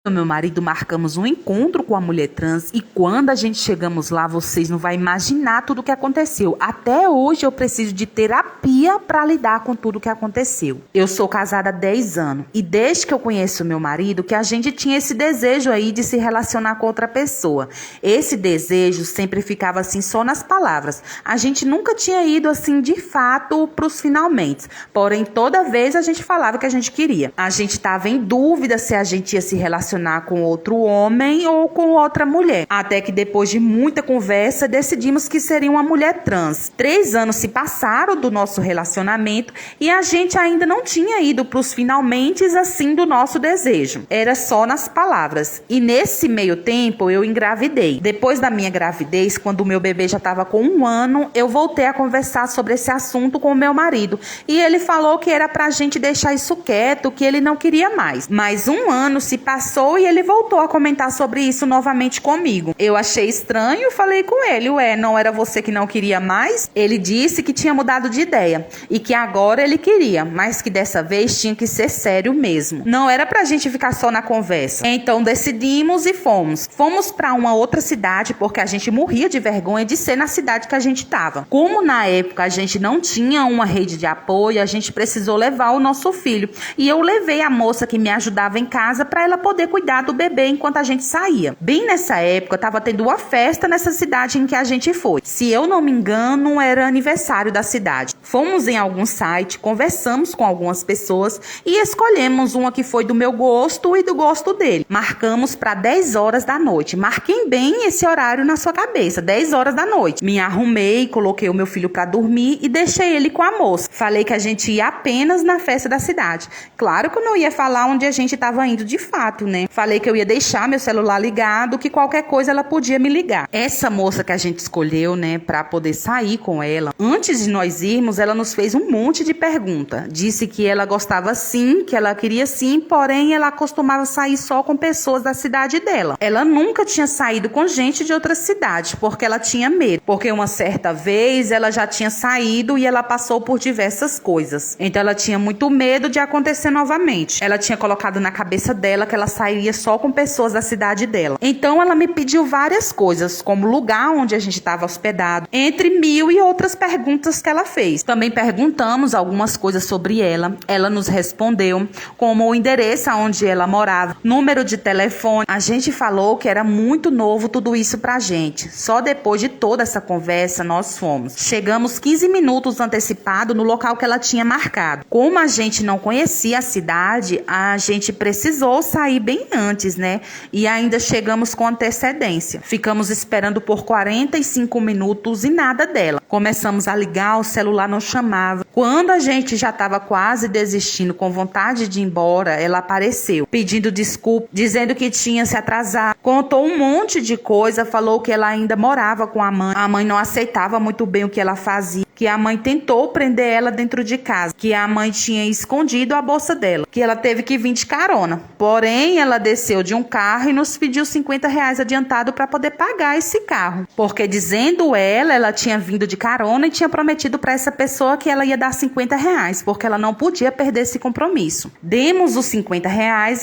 Meu marido marcamos um encontro com a mulher trans e quando a gente chegamos lá, vocês não vão imaginar tudo o que aconteceu. Até hoje eu preciso de terapia para lidar com tudo o que aconteceu. Eu sou casada há 10 anos e desde que eu conheço meu marido que a gente tinha esse desejo aí de se relacionar com outra pessoa. Esse desejo sempre ficava assim só nas palavras. A gente nunca tinha ido assim de fato para os finalmente. Porém, toda vez a gente falava que a gente queria. A gente estava em dúvida se a gente ia se relacionar com outro homem ou com outra mulher. Até que depois de muita conversa, decidimos que seria uma mulher trans. 3 anos se passaram do nosso relacionamento e a gente ainda não tinha ido para os finalmente assim do nosso desejo. Era só nas palavras. E nesse meio tempo eu engravidei. Depois da minha gravidez, quando o meu bebê já estava com 1 ano, eu voltei a conversar sobre esse assunto com o meu marido. E ele falou que era pra gente deixar isso quieto, que ele não queria mais. Mas 1 ano se passou e ele voltou a comentar sobre isso novamente comigo. Eu achei estranho e falei com ele, não era você que não queria mais? Ele disse que tinha mudado de ideia e que agora ele queria, mas que dessa vez tinha que ser sério mesmo. Não era pra gente ficar só na conversa. Então decidimos e fomos. Fomos pra uma outra cidade porque a gente morria de vergonha de ser na cidade que a gente tava. Como na época a gente não tinha uma rede de apoio, a gente precisou levar o nosso filho. E eu levei a moça que me ajudava em casa pra ela poder cuidar do bebê enquanto a gente saía. Bem nessa época, estava tendo uma festa nessa cidade em que a gente foi. Se eu não me engano, era aniversário da cidade. Fomos em algum site, conversamos com algumas pessoas e escolhemos uma que foi do meu gosto e do gosto dele. Marcamos para 10 horas da noite. Marquem bem esse horário na sua cabeça, 10 horas da noite. Me arrumei, coloquei o meu filho para dormir e deixei ele com a moça. Falei que a gente ia apenas na festa da cidade. Claro que eu não ia falar onde a gente estava indo de fato, né? Falei que eu ia deixar meu celular ligado, que qualquer coisa ela podia me ligar. Essa moça que a gente escolheu, né, pra poder sair com ela, antes de nós irmos, ela nos fez um monte de pergunta. Disse que ela gostava sim, que ela queria sim, porém ela costumava sair só com pessoas da cidade dela. Ela nunca tinha saído com gente de outra cidade, porque ela tinha medo. Porque uma certa vez ela já tinha saído e ela passou por diversas coisas. Então ela tinha muito medo de acontecer novamente. Ela tinha colocado na cabeça dela que ela sairia só com pessoas da cidade dela. Então ela me pediu várias coisas, como o lugar onde a gente estava hospedado, entre 1000 e outras perguntas que ela fez. Também perguntamos algumas coisas sobre ela. Ela nos respondeu, como o endereço onde ela morava, número de telefone. A gente falou que era muito novo tudo isso pra gente. Só depois de toda essa conversa nós fomos. Chegamos 15 minutos antecipado no local que ela tinha marcado. Como a gente não conhecia a cidade, a gente precisou sair bem antes, né? E ainda chegamos com antecedência. Ficamos esperando por 45 minutos e nada dela. Começamos a ligar, o celular não chamava. Quando a gente já estava quase desistindo, com vontade de ir embora, ela apareceu, pedindo desculpa, dizendo que tinha se atrasado. Contou um monte de coisa, falou que ela ainda morava com a mãe. A mãe não aceitava muito bem o que ela fazia, que a mãe tentou prender ela dentro de casa, que a mãe tinha escondido a bolsa dela, que ela teve que vir de carona. Porém, ela desceu de um carro e nos pediu R$ 50 adiantado para poder pagar esse carro. Porque, dizendo ela tinha vindo de carona e tinha prometido para essa pessoa que ela ia dar R$ 50, porque ela não podia perder esse compromisso. Demos os R$ 50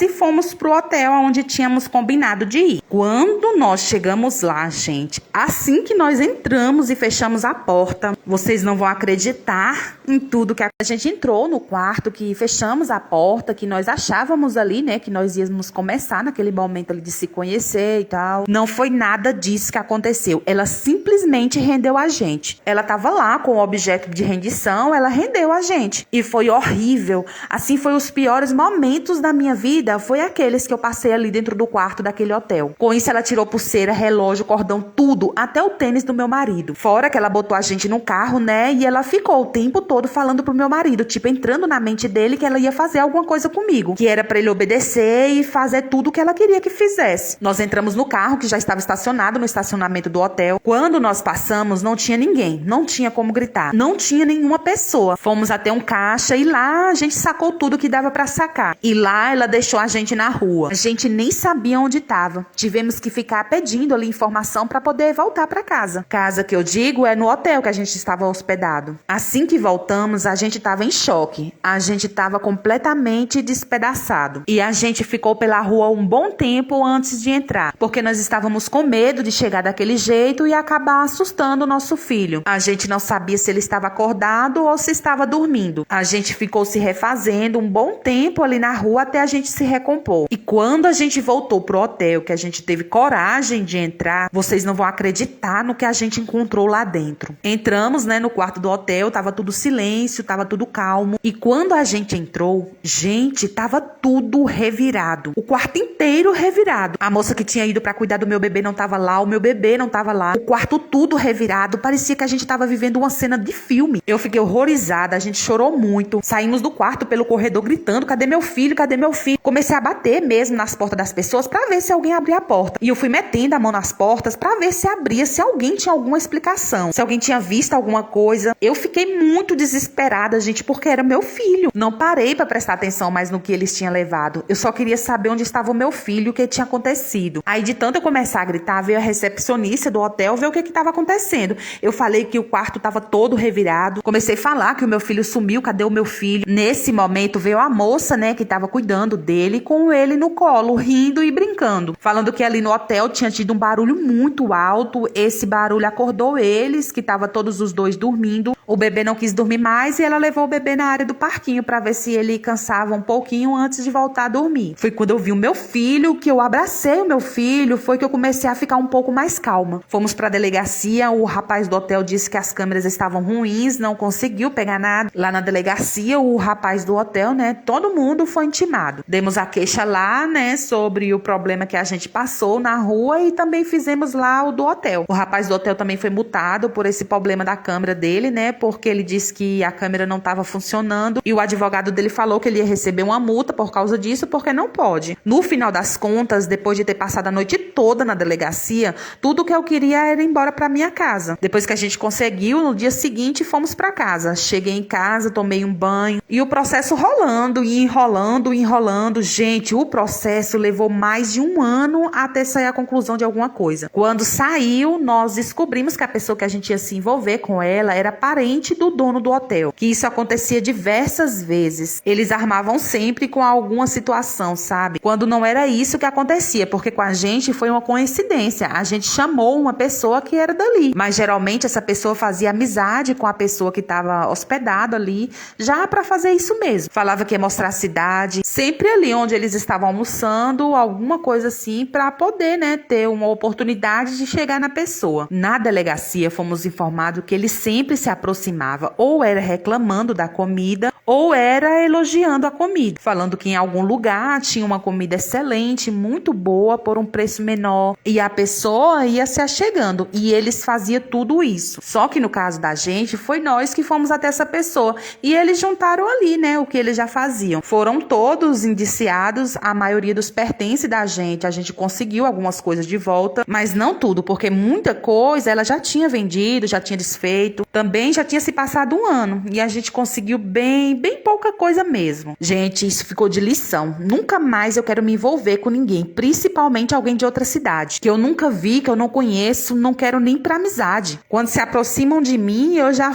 e fomos pro hotel onde tínhamos combinado de ir. Quando nós chegamos lá, gente, assim que nós entramos e fechamos a porta, vocês não vão acreditar em tudo que a gente entrou no quarto, que fechamos a porta, que nós achávamos ali, né, que nós íamos começar naquele momento ali de se conhecer e tal. Não foi nada disso que aconteceu. Ela simplesmente rendeu a gente. Ela tava lá com o objeto de rendição, ela rendeu a gente. E foi horrível. Assim, foi os piores momentos da minha vida, foi aqueles que eu passei ali dentro do quarto daquele hotel. Com isso, ela tirou pulseira, relógio, cordão, tudo, até o tênis do meu marido. Fora que ela botou a gente no carro, né, e ela ficou o tempo todo falando pro meu marido, tipo, entrando na mente dele que ela ia fazer alguma coisa comigo, que era pra ele obedecer e fazer tudo o que ela queria que fizesse. Nós entramos no carro, que já estava estacionado no estacionamento do hotel. Quando nós passamos, não tinha ninguém, não tinha como gritar, não tinha nenhuma pessoa. Fomos até um caixa e lá a gente sacou tudo que dava pra sacar. E lá ela deixou a gente na rua. A gente nem sabia onde estava. Tivemos que ficar pedindo ali informação pra poder voltar pra casa. Casa que eu digo é no hotel que a gente estava hospedado. hospedado. Assim que voltamos, a gente estava em choque. A gente estava completamente despedaçado. E a gente ficou pela rua um bom tempo antes de entrar, porque nós estávamos com medo de chegar daquele jeito e acabar assustando o nosso filho. A gente não sabia se ele estava acordado ou se estava dormindo. A gente ficou se refazendo um bom tempo ali na rua até a gente se recompor. E quando a gente voltou pro hotel, que a gente teve coragem de entrar, vocês não vão acreditar no que a gente encontrou lá dentro. Entramos, no quarto do hotel, tava tudo silêncio, tava tudo calmo. E quando a gente entrou, gente, tava tudo revirado. O quarto inteiro revirado. A moça que tinha ido pra cuidar do meu bebê não tava lá, o meu bebê não tava lá. O quarto tudo revirado, parecia que a gente tava vivendo uma cena de filme. Eu fiquei horrorizada, a gente chorou muito. Saímos do quarto pelo corredor gritando: cadê meu filho? Cadê meu filho? Comecei a bater mesmo nas portas das pessoas pra ver se alguém abria a porta. E eu fui metendo a mão nas portas pra ver se abria, se alguém tinha alguma explicação, se alguém tinha visto alguma coisa. Eu fiquei muito desesperada, gente, porque era meu filho. Não parei pra prestar atenção mais no que eles tinham levado. Eu só queria saber onde estava o meu filho, o que tinha acontecido. Aí, de tanto eu começar a gritar, veio a recepcionista do hotel ver o que estava acontecendo. Eu falei que o quarto estava todo revirado. Comecei a falar que o meu filho sumiu, cadê o meu filho? Nesse momento veio a moça, que estava cuidando dele, com ele no colo, rindo e brincando, falando que ali no hotel tinha tido um barulho muito alto. Esse barulho acordou eles, que estavam todos os dois dormindo. O bebê não quis dormir mais e ela levou o bebê na área do parquinho para ver se ele cansava um pouquinho antes de voltar a dormir. Foi quando eu vi o meu filho, que eu abracei o meu filho, foi que eu comecei a ficar um pouco mais calma. Fomos para a delegacia, o rapaz do hotel disse que as câmeras estavam ruins, não conseguiu pegar nada. Lá na delegacia, o rapaz do hotel, todo mundo foi intimado. Demos a queixa lá, sobre o problema que a gente passou na rua e também fizemos lá o do hotel. O rapaz do hotel também foi multado por esse problema da câmera dele, porque ele disse que a câmera não estava funcionando e o advogado dele falou que ele ia receber uma multa por causa disso, porque não pode. No final das contas, depois de ter passado a noite toda na delegacia, tudo que eu queria era ir embora para minha casa. Depois que a gente conseguiu, no dia seguinte fomos para casa. Cheguei em casa, tomei um banho e o processo rolando e enrolando, enrolando. Gente, o processo levou mais de um ano até sair a conclusão de alguma coisa. Quando saiu, nós descobrimos que a pessoa que a gente ia se envolver com ela era parente do dono do hotel, que isso acontecia diversas vezes. Eles armavam sempre com alguma situação, sabe? Quando não era isso que acontecia, porque com a gente foi uma coincidência. A gente chamou uma pessoa que era dali, mas geralmente essa pessoa fazia amizade com a pessoa que estava hospedada ali, já para fazer isso mesmo. Falava que ia mostrar a cidade, sempre ali onde eles estavam almoçando, alguma coisa assim, para poder, ter uma oportunidade de chegar na pessoa. Na delegacia fomos informados que ele sempre se aproximava, ou era reclamando da comida, ou era elogiando a comida, falando que em algum lugar tinha uma comida excelente, muito boa, por um preço menor, e a pessoa ia se achegando, e eles faziam tudo isso. Só que no caso da gente, foi nós que fomos até essa pessoa, e eles juntaram ali, o que eles já faziam. Foram todos indiciados, a maioria dos pertences da gente, a gente conseguiu algumas coisas de volta, mas não tudo, porque muita coisa ela já tinha vendido, já tinha desfeito, também já tinha se passado um ano, e a gente conseguiu bem pouca coisa mesmo. Gente, isso ficou de lição. Nunca mais eu quero me envolver com ninguém, principalmente alguém de outra cidade, que eu nunca vi, que eu não conheço, não quero nem pra amizade. Quando se aproximam de mim, eu já